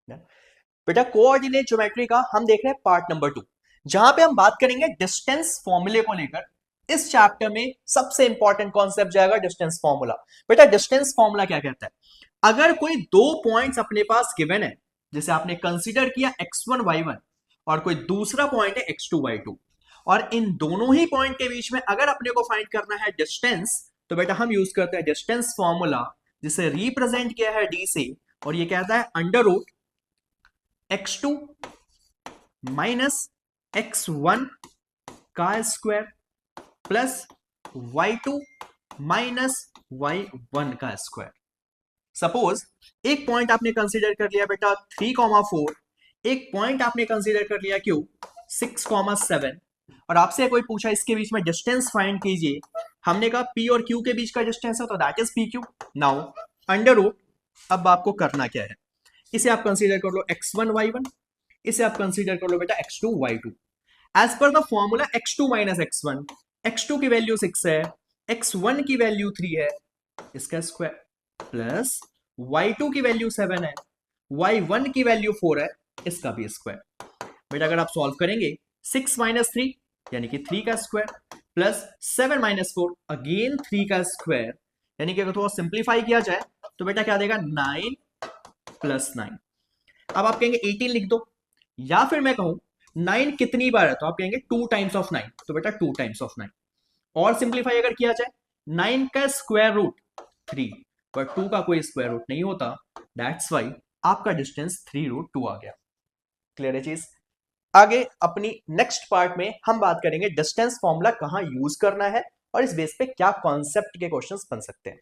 बेटा coordinate geometry का हम देख रहे हैं पार्ट नंबर 2, जहां पे हम बात करेंगे डिस्टेंस फॉर्मूले को लेकर। इस चैप्टर में सबसे इंपॉर्टेंट कॉन्सेप्ट जाएगा डिस्टेंस फॉर्मूला। बेटा डिस्टेंस फॉर्मूला क्या कहता है? अगर कोई दो पॉइंट्स अपने पास गिवन है, जैसे आपने कंसीडर किया x1 y1 और कोई दूसरा पॉइंट है x2 y2, और इन दोनों ही पॉइंट के बीच में अगर अपने को फाइंड करना है डिस्टेंस, तो बेटा हम यूज करते हैं डिस्टेंस फॉर्मूला, जिसे रिप्रेजेंट किया है d से, और ये कहता है under root x2 minus x1 का square plus y2 minus y1 का स्क्वायर। सपोज एक पॉइंट आपने कंसीडर कर लिया बेटा 3,4, एक पॉइंट आपने कंसीडर कर लिया क्यों 6,7, और आपसे कोई पूछा इसके बीच में डिस्टेंस फाइंड कीजिए। हमने कहा p और q के बीच का डिस्टेंस है तो that is pq। Now under root, अब आपको करना क्या है, इसे आप कंसीडर कर लो x1 y1, इसे आप कंसीडर कर लो बेटा x2 y2। As per the formula x2 minus x1, x2 की वैल्यू 6 है, x1 की वैल्यू 3 है, इसका स्क्वायर प्लस y2 की वैल्यू 7 है, y1 की वैल्यू 4 है, इसका भी स्क्वायर। बेटा अगर आप सॉल्व करेंगे 6 माइनस 3 यानी कि 3 का स्क्वायर प्लस 7 माइनस 4 अगेन 3 का स्क्वायर, यानी कि अगर थोड़ा सिंप्लीफाई किया जाए तो बेटा क्या देगा 9 प्लस 9। अब आप कहेंगे 18 लिख दो, या फिर मैं कहूं 9 कितनी बार है, तो आप कहेंगे 2 टाइम्स ऑफ 9, तो बेटा 2 टाइम्स ऑफ 9। और सिंप्लीफाई अगर किया जाए 9 का स्क्वायर रूट 3, पर 2 का कोई स्क्वायर रूट नहीं होता, दैट्स वाई आपका डिस्टेंस 3√2 आ गया। क्लियर है चीज? आगे अपनी नेक्स्ट पार्ट में हम बात करेंगे डिस्टेंस फॉर्मूला कहां यूज करना है और इस बेस पे क्या कॉन्सेप्ट के क्वेश्चंस बन सकते हैं।